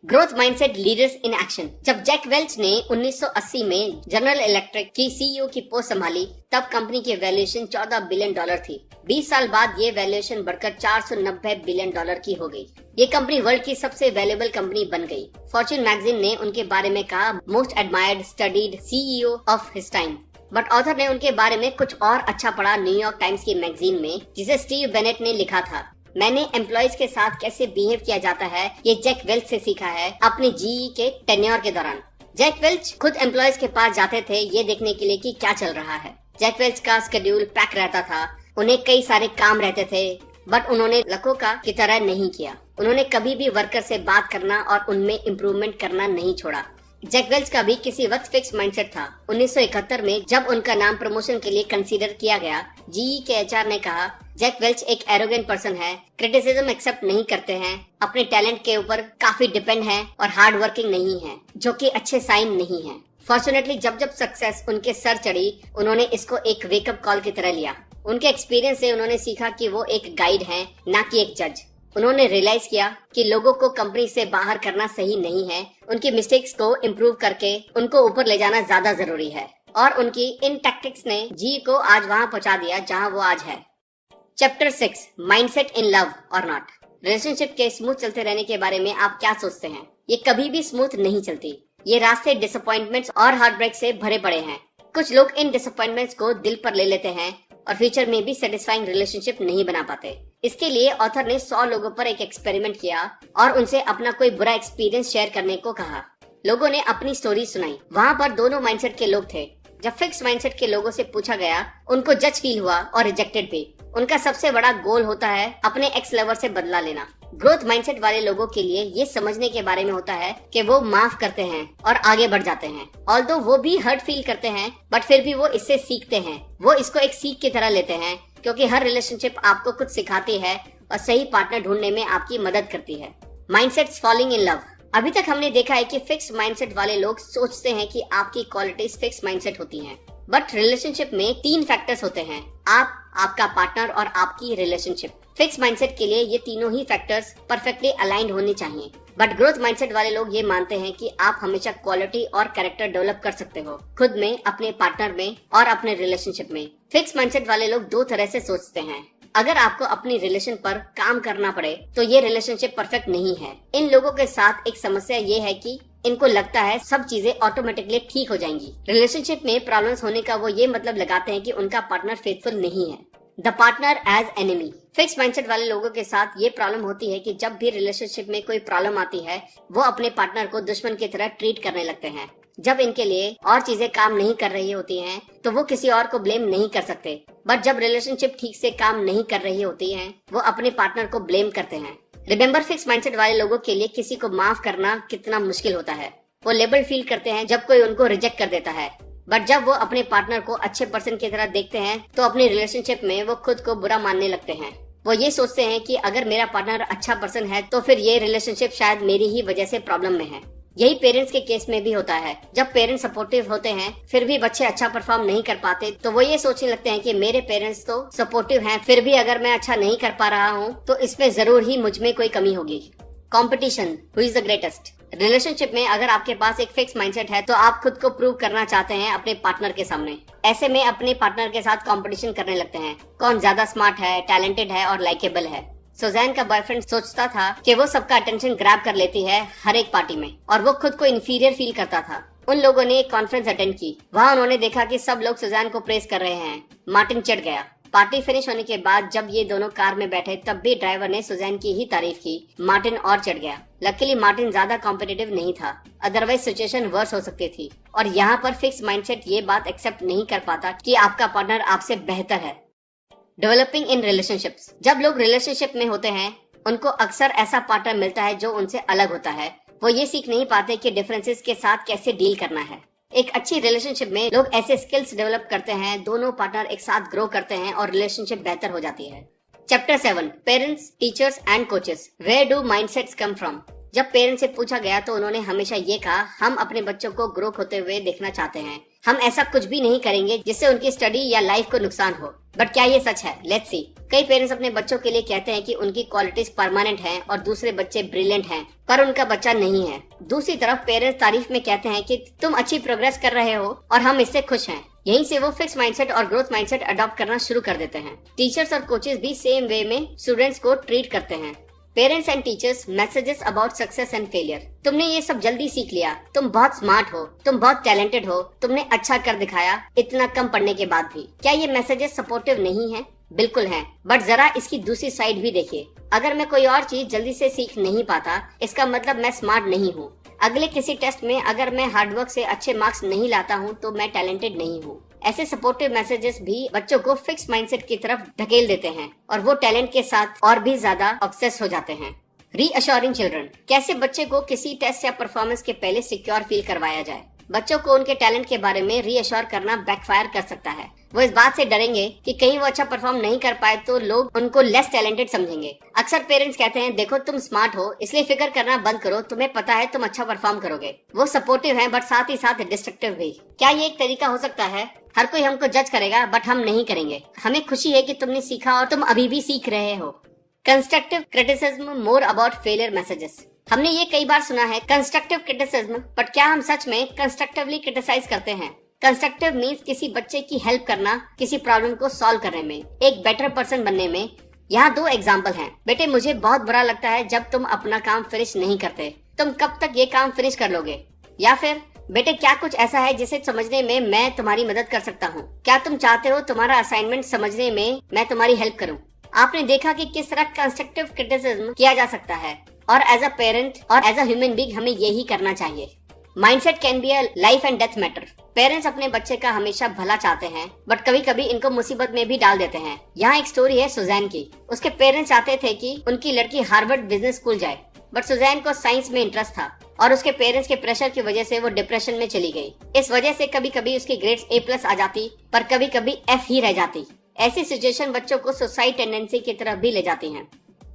Growth mindset leaders in action. जब जैक वेल्च ने 1980 में जनरल इलेक्ट्रिक की सीईओ की पोस्ट संभाली, तब कंपनी की वैल्यूएशन $14 बिलियन थी। 20 साल बाद ये वैल्यूएशन बढ़कर $490 बिलियन की हो गई। ये कंपनी वर्ल्ड की सबसे वैल्यूएबल कंपनी बन गई। फॉर्च्यून मैगजीन ने उनके बारे में कहा, most admired studied CEO of his time. But author ने उनके बारे में कुछ और अच्छा पढ़ा न्यूयॉर्क टाइम्स की मैगजीन में, जिसे स्टीव बेनेट ने लिखा था। मैंने एम्प्लॉयज के साथ कैसे बिहेव किया जाता है, ये जैक वेल्च से सीखा है अपने जीई के टेन्योर के दौरान। जैक वेल्च खुद एम्प्लॉयज के पास जाते थे ये देखने के लिए कि क्या चल रहा है। जैक वेल्च का शेड्यूल पैक रहता था। उन्हें कई सारे काम रहते थे, बट उन्होंने लकोका की तरह नहीं किया। उन्होंने कभी भी वर्कर से बात करना और उनमें इम्प्रूवमेंट करना नहीं छोड़ा। जैक वेल्च का भी किसी वक्त फिक्स माइंडसेट था। 1971 में जब उनका नाम प्रमोशन के लिए कंसीडर किया गया, जीई के एचआर ने कहा, जैक वेल्च एक एरोगेंट पर्सन है, क्रिटिसिज्म एक्सेप्ट नहीं करते हैं, अपने टैलेंट के ऊपर काफी डिपेंड है और हार्ड वर्किंग नहीं है, जो कि अच्छे साइन नहीं है। फॉर्चुनेटली जब जब सक्सेस उनके सर चढ़ी, उन्होंने इसको एक वेकअप कॉल की तरह लिया। उनके एक्सपीरियंस से उन्होंने सीखा कि वो एक गाइड हैं, ना कि एक जज। उन्होंने रियलाइज किया कि लोगों को कंपनी से बाहर करना सही नहीं है। उनकी मिस्टेक्स को इम्प्रूव करके उनको ऊपर ले जाना ज्यादा जरूरी है। और उनकी इन टैक्टिक्स ने जी को आज वहां पहुंचा दिया जहां वो आज है। चैप्टर 6 माइंडसेट इन लव और नॉट। रिलेशनशिप के स्मूथ चलते रहने के बारे में आप क्या सोचते हैं? ये कभी भी स्मूथ नहीं चलती। ये रास्ते डिसअपॉइंटमेंट्स और हार्ट ब्रेक से भरे पड़े हैं। कुछ लोग इन डिसअपॉइंटमेंट्स को दिल पर ले लेते हैं और फ्यूचर में भी सेटिस्फाइंग रिलेशनशिप नहीं बना पाते। इसके लिए ऑथर ने 100 लोगों पर एक एक्सपेरिमेंट किया और उनसे अपना कोई बुरा एक्सपीरियंस शेयर करने को कहा। लोगों ने अपनी स्टोरी सुनाई। वहाँ पर दोनों माइंडसेट के लोग थे। जब फिक्स माइंडसेट के लोगों से पूछा गया, उनको जज फील हुआ और रिजेक्टेड भी। उनका सबसे बड़ा गोल होता है अपने एक्स लवर से बदला लेना। ग्रोथ माइंडसेट वाले लोगों के लिए ये समझने के बारे में होता है कि वो माफ करते हैं और आगे बढ़ जाते हैं। ऑल्दो वो भी हर्ट फील करते हैं, बट फिर भी वो इससे सीखते हैं। वो इसको एक सीख की तरह लेते हैं, क्योंकि हर रिलेशनशिप आपको कुछ सिखाती है और सही पार्टनर ढूंढने में आपकी मदद करती है। Mindsets falling in love. अभी तक हमने देखा है कि फिक्स माइंडसेट वाले लोग सोचते हैं कि आपकी क्वालिटीज फिक्स माइंडसेट होती हैं, बट रिलेशनशिप में 3 फैक्टर्स होते हैं, आप, आपका पार्टनर और आपकी रिलेशनशिप। फिक्स माइंडसेट के लिए ये तीनों ही फैक्टर्स परफेक्टली अलाइंड होने चाहिए, बट ग्रोथ माइंडसेट वाले लोग ये मानते हैं कि आप हमेशा क्वालिटी और कैरेक्टर डेवलप कर सकते हो, खुद में, अपने पार्टनर में और अपने रिलेशनशिप में। फिक्स माइंडसेट वाले लोग 2 तरह से सोचते हैं। अगर आपको अपनी रिलेशन पर काम करना पड़े तो ये रिलेशनशिप परफेक्ट नहीं है। इन लोगों के साथ एक समस्या ये है कि इनको लगता है सब चीजें ऑटोमेटिकली ठीक हो जाएंगी। रिलेशनशिप में प्रॉब्लम्स होने का वो ये मतलब लगाते हैं कि उनका पार्टनर फेथफुल नहीं है। The partner as enemy. Fix mindset वाले लोगों के साथ ये प्रॉब्लम होती है कि जब भी रिलेशनशिप में कोई प्रॉब्लम आती है, वो अपने पार्टनर को दुश्मन की तरह ट्रीट करने लगते हैं। जब इनके लिए और चीजें काम नहीं कर रही होती हैं, तो वो किसी और को ब्लेम नहीं कर सकते, बट जब रिलेशनशिप ठीक से काम नहीं कर रही होती है, वो अपने पार्टनर को ब्लेम करते हैं। रिमेम्बर, फिक्स माइंडसेट वाले लोगों के लिए किसी को माफ करना कितना मुश्किल होता है। वो लेबल फील करते हैं जब कोई उनको रिजेक्ट कर देता है, बट जब वो अपने पार्टनर को अच्छे पर्सन की तरह देखते हैं तो अपनी रिलेशनशिप में वो खुद को बुरा मानने लगते हैं। वो ये सोचते हैं कि अगर मेरा पार्टनर अच्छा पर्सन है तो फिर ये रिलेशनशिप शायद मेरी ही वजह से प्रॉब्लम में है। यही पेरेंट्स के केस में भी होता है। जब पेरेंट्स सपोर्टिव होते हैं फिर भी बच्चे अच्छा परफॉर्म नहीं कर पाते, तो वो ये सोचने लगते हैं कि मेरे पेरेंट्स तो सपोर्टिव हैं, फिर भी अगर मैं अच्छा नहीं कर पा रहा हूँ तो इसमें जरूर ही मुझ में कोई कमी होगी। Competition, who is the greatest. Relationship में अगर आपके पास एक फिक्स माइंडसेट है तो आप खुद को प्रूव करना चाहते हैं अपने पार्टनर के सामने। ऐसे में अपने पार्टनर के साथ कंपटीशन करने लगते हैं, कौन ज्यादा स्मार्ट है, टैलेंटेड है और लाइकेबल है। सुजैन का बॉयफ्रेंड सोचता था कि वो सबका अटेंशन ग्रैब कर लेती है हर एक पार्टी में, और वो खुद को इन्फीरियर फील करता था। उन लोगों ने एक कॉन्फ्रेंस अटेंड की। वहाँ उन्होंने देखा कि सब लोग सुजैन को प्रेज कर रहे हैं। मार्टिन चिढ़ गया। पार्टी फिनिश होने के बाद जब ये दोनों कार में बैठे तब भी ड्राइवर ने सुजैन की ही तारीफ की। मार्टिन और चिढ़ गया। लकीली मार्टिन ज्यादा कॉम्पिटिटिव नहीं था, अदरवाइज सिचुएशन वर्स हो सकती थी। और यहाँ पर फिक्स माइंडसेट ये बात एक्सेप्ट नहीं कर पाता कि आपका पार्टनर आपसे बेहतर है। Developing in relationships. जब लोग रिलेशनशिप में होते हैं उनको अक्सर ऐसा पार्टनर मिलता है जो उनसे अलग होता है। वो ये सीख नहीं पाते कि डिफरेंसेस के साथ कैसे डील करना है। एक अच्छी रिलेशनशिप में लोग ऐसे स्किल्स डेवलप करते हैं, दोनों पार्टनर एक साथ ग्रो करते हैं और रिलेशनशिप बेहतर हो जाती है। Chapter 7, parents, teachers and coaches, where do mindsets come from. जब पेरेंट्स से पूछा गया तो उन्होंने हमेशा ये कहा, हम अपने बच्चों को ग्रो होते हुए देखना चाहते हैं। हम ऐसा कुछ भी नहीं करेंगे जिससे उनकी स्टडी या लाइफ को नुकसान हो। बट क्या ये सच है? Let's see. कई पेरेंट्स अपने बच्चों के लिए कहते हैं कि उनकी क्वालिटीज परमानेंट हैं और दूसरे बच्चे ब्रिलियंट हैं, पर उनका बच्चा नहीं है। दूसरी तरफ पेरेंट्स तारीफ में कहते हैं कि तुम अच्छी प्रोग्रेस कर रहे हो और हम इससे खुश हैं। यहीं से वो फिक्स माइंडसेट और ग्रोथ माइंडसेट अडॉप्ट करना शुरू कर देते हैं। टीचर्स और कोचेस भी सेम वे में स्टूडेंट्स को ट्रीट करते हैं। Parents and teachers, messages about success and failure. तुमने ये सब जल्दी सीख लिया, तुम बहुत स्मार्ट हो, तुम बहुत टैलेंटेड हो, तुमने अच्छा कर दिखाया इतना कम पढ़ने के बाद भी। क्या ये मैसेजेस सपोर्टिव नहीं है? बिल्कुल है, बट जरा इसकी दूसरी साइड भी देखिए। अगर मैं कोई और चीज जल्दी से सीख नहीं पाता, इसका मतलब मैं स्मार्ट नहीं हूँ। अगले किसी टेस्ट में अगर मैं हार्डवर्क से अच्छे मार्क्स नहीं लाता हूँ तो मैं टैलेंटेड नहीं हूँ। ऐसे सपोर्टिव मैसेजेस भी बच्चों को फिक्स माइंडसेट की तरफ ढकेल देते हैं और वो टैलेंट के साथ और भी ज्यादा ऑब्सेस हो जाते हैं। Reassuring children. कैसे बच्चे को किसी टेस्ट या परफॉर्मेंस के पहले सिक्योर फील करवाया जाए। बच्चों को उनके टैलेंट के बारे में रीअश्योर करना बैकफायर कर सकता है। वो इस बात से डरेंगे कि कहीं वो अच्छा परफॉर्म नहीं कर पाए तो लोग उनको लेस टैलेंटेड समझेंगे। अक्सर पेरेंट्स कहते हैं, देखो तुम स्मार्ट हो इसलिए फिक्र करना बंद करो, तुम्हें पता है तुम अच्छा परफॉर्म करोगे। वो सपोर्टिव हैं बट साथ ही साथ डिस्ट्रक्टिव भी। क्या ये एक तरीका हो सकता है? हर कोई हमको जज करेगा बट हम नहीं करेंगे। हमें खुशी है कि तुमने सीखा और तुम अभी भी सीख रहे हो। Constructive criticism more about failure messages. हमने ये कई बार सुना है कंस्ट्रक्टिव क्रिटिसिज्म, बट क्या हम सच में कंस्ट्रक्टिवली क्रिटिसाइज करते हैं? कंस्ट्रक्टिव मीन्स किसी बच्चे की हेल्प करना, किसी प्रॉब्लम को सॉल्व करने में, एक बेटर पर्सन बनने में। यहाँ 2 एग्जाम्पल हैं। बेटे, मुझे बहुत बुरा लगता है जब तुम अपना काम फिनिश नहीं करते। तुम कब तक ये काम फिनिश कर लोगे? या फिर बेटे, क्या कुछ ऐसा है जिसे समझने में मैं तुम्हारी मदद कर सकता हूँ? क्या तुम चाहते हो तुम्हारा असाइनमेंट समझने में मैं तुम्हारी हेल्प करूँ? आपने देखा कि किस तरह कंस्ट्रक्टिव क्रिटिसिज्म किया जा सकता है, और एज अ पेरेंट और एज अ ह्यूमन बीइंग हमें यही करना चाहिए। Mindset can be a life and death matter. Parents अपने बच्चे का हमेशा भला चाहते हैं, बट कभी कभी इनको मुसीबत में भी डाल देते हैं। यहाँ एक स्टोरी है सुजैन की। उसके पेरेंट्स चाहते थे कि उनकी लड़की हार्वर्ड बिजनेस स्कूल जाए, बट सुजैन को साइंस में इंटरेस्ट था और उसके पेरेंट्स के प्रेशर की वजह से वो डिप्रेशन में चली गई। इस वजह से कभी कभी उसकी ग्रेड्स A+ आ जाती, पर कभी कभी F ही रह जाती। ऐसी सिचुएशन बच्चों को सुसाइड टेंडेंसी की तरफ भी ले जाती हैं।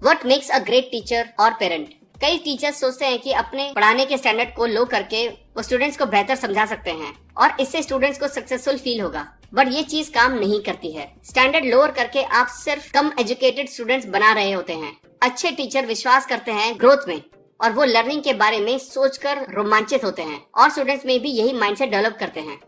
What makes a great teacher और पेरेंट? कई टीचर्स सोचते हैं कि अपने पढ़ाने के स्टैंडर्ड को लो करके वो स्टूडेंट्स को बेहतर समझा सकते हैं और इससे स्टूडेंट्स को सक्सेसफुल फील होगा, बट ये चीज काम नहीं करती है। स्टैंडर्ड लोअर करके आप सिर्फ कम एजुकेटेड स्टूडेंट्स बना रहे होते हैं। अच्छे टीचर विश्वास करते हैं ग्रोथ में और वो लर्निंग के बारे में सोचकर रोमांचित होते हैं और स्टूडेंट्स में भी यही माइंडसेट डेवलप करते हैं।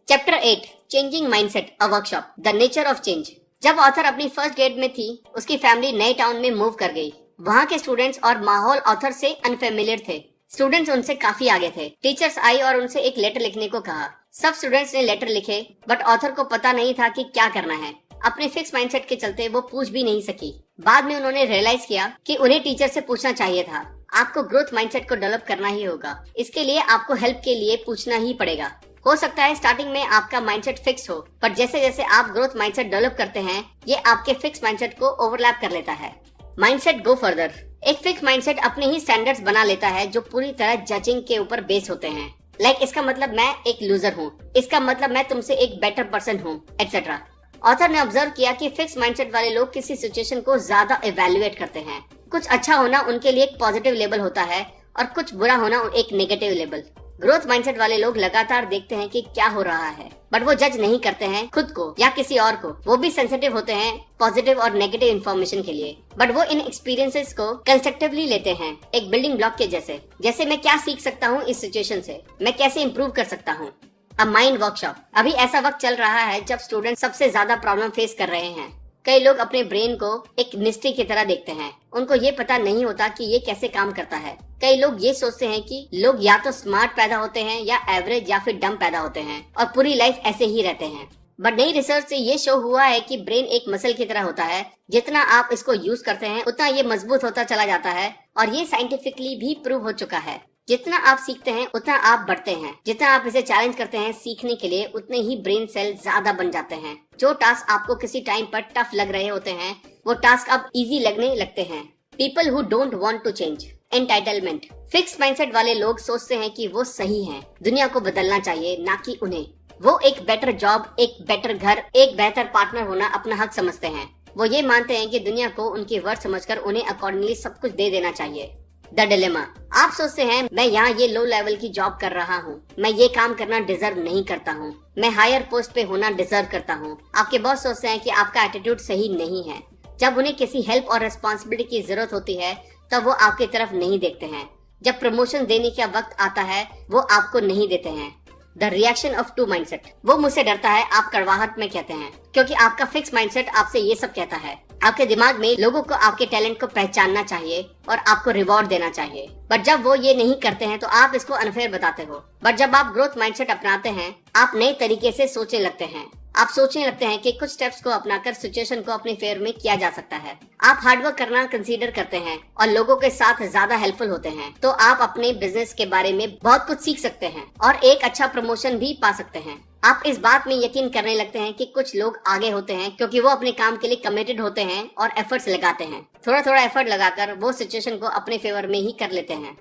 Chapter 8 changing mindset a workshop, the nature of change. जब ऑथर अपनी फर्स्ट ग्रेड में थी, उसकी फैमिली नए टाउन में मूव कर गई। वहाँ के स्टूडेंट्स और माहौल ऑथर से अनफेमिलियर थे। स्टूडेंट्स उनसे काफी आगे थे। टीचर्स आई और उनसे एक लेटर लिखने को कहा। सब स्टूडेंट्स ने लेटर लिखे, बट ऑथर को पता नहीं था कि क्या करना है। अपने फिक्स माइंडसेट के चलते वो पूछ भी नहीं सकी। बाद में उन्होंने रियलाइज किया कि उन्हें टीचर से पूछना चाहिए था। आपको ग्रोथ माइंडसेट को डेवलप करना ही होगा। इसके लिए आपको हेल्प के लिए पूछना ही पड़ेगा। हो सकता है स्टार्टिंग में आपका माइंडसेट फिक्स हो, पर जैसे जैसे आप ग्रोथ माइंडसेट डेवलप करते हैं, ये आपके फिक्स माइंडसेट को ओवरलैप कर लेता है। Mindset go further. एक फिक्स माइंडसेट अपने ही स्टैंडर्ड्स बना लेता है जो पूरी तरह जजिंग के ऊपर बेस होते हैं। लाइक इसका मतलब मैं एक लूजर हूँ, इसका मतलब मैं तुमसे एक बेटर पर्सन हूँ, एटसेट्रा। ऑथर ने ऑब्जर्व किया कि फिक्स माइंडसेट वाले लोग किसी सिचुएशन को ज्यादा इवैल्यूएट करते हैं। कुछ अच्छा होना उनके लिए एक पॉजिटिव लेबल होता है और कुछ बुरा होना एक नेगेटिव लेबल। ग्रोथ माइंडसेट वाले लोग लगातार देखते हैं कि क्या हो रहा है, बट वो जज नहीं करते हैं खुद को या किसी और को। वो भी सेंसिटिव होते हैं पॉजिटिव और नेगेटिव इन्फॉर्मेशन के लिए, बट वो इन एक्सपीरियंसेस को कंस्ट्रक्टिवली लेते हैं, एक बिल्डिंग ब्लॉक के जैसे मैं क्या सीख सकता हूँ इस सिचुएशन से, मैं कैसे इम्प्रूव कर सकता हूँ। A mind workshop. अभी ऐसा वक्त चल रहा है जब स्टूडेंट सबसे ज्यादा प्रॉब्लम फेस कर रहे हैं। कई लोग अपने ब्रेन को एक मिस्ट्री की तरह देखते हैं। उनको ये पता नहीं होता कि ये कैसे काम करता है। कई लोग ये सोचते हैं कि लोग या तो स्मार्ट पैदा होते हैं या एवरेज या फिर डम पैदा होते हैं और पूरी लाइफ ऐसे ही रहते हैं। बट नई रिसर्च से ये शो हुआ है कि ब्रेन एक मसल की तरह होता है। जितना आप इसको यूज करते हैं उतना ये मजबूत होता चला जाता है और ये साइंटिफिकली भी प्रूव हो चुका है। जितना आप सीखते हैं उतना आप बढ़ते हैं। जितना आप इसे चैलेंज करते हैं सीखने के लिए, उतने ही ब्रेन सेल ज्यादा बन जाते हैं। जो टास्क आपको किसी टाइम पर टफ लग रहे होते हैं, वो टास्क अब इजी लगने लगते हैं। People who don't want to change. Entitlement. Fix mindset वाले लोग सोचते हैं कि वो सही हैं, दुनिया को बदलना चाहिए, ना कि उन्हें। वो एक बेटर जॉब, एक बेटर घर, एक बेहतर पार्टनर होना अपना हक समझते हैं। वो ये मानते हैं कि दुनिया को उनकी वर्थ समझकर उन्हें अकॉर्डिंगली सब कुछ दे देना चाहिए। The dilemma. आप सोचते हैं मैं यहाँ ये लो लेवल की जॉब कर रहा हूँ, मैं ये काम करना डिजर्व नहीं करता हूँ, मैं हायर पोस्ट पे होना डिजर्व करता हूँ। आपके बॉस सोचते हैं कि आपका एटीट्यूड सही नहीं है। जब उन्हें किसी हेल्प और रिस्पॉन्सिबिलिटी की जरूरत होती है तब वो आपकी तरफ नहीं देखते हैं। जब प्रमोशन देने का वक्त आता है वो आपको नहीं देते हैं। The reaction of two mindset. वो मुझसे डरता है, आप कड़वाहट में कहते हैं, क्योंकि आपका फिक्स माइंडसेट आपसे ये सब कहता है। आपके दिमाग में लोगों को आपके टैलेंट को पहचानना चाहिए और आपको रिवॉर्ड देना चाहिए। बट जब वो ये नहीं करते हैं तो आप इसको अनफेयर बताते हो। बट जब आप ग्रोथ माइंडसेट अपनाते हैं, आप नए तरीके से सोचने लगते हैं। आप सोचने लगते हैं कि कुछ स्टेप्स को अपनाकर सिचुएशन को अपने फेवर में किया जा सकता है। आप हार्डवर्क करना कंसीडर करते हैं और लोगों के साथ ज्यादा हेल्पफुल होते हैं, तो आप अपने बिजनेस के बारे में बहुत कुछ सीख सकते हैं और एक अच्छा प्रमोशन भी पा सकते हैं। आप इस बात में यकीन करने लगते हैं कि कुछ लोग आगे होते हैं क्योंकि वो अपने काम के लिए कमिटेड होते हैं और एफर्ट्स लगाते हैं। थोड़ा थोड़ा एफर्ट लगाकर वो सिचुएशन को अपने फेवर में ही कर लेते हैं।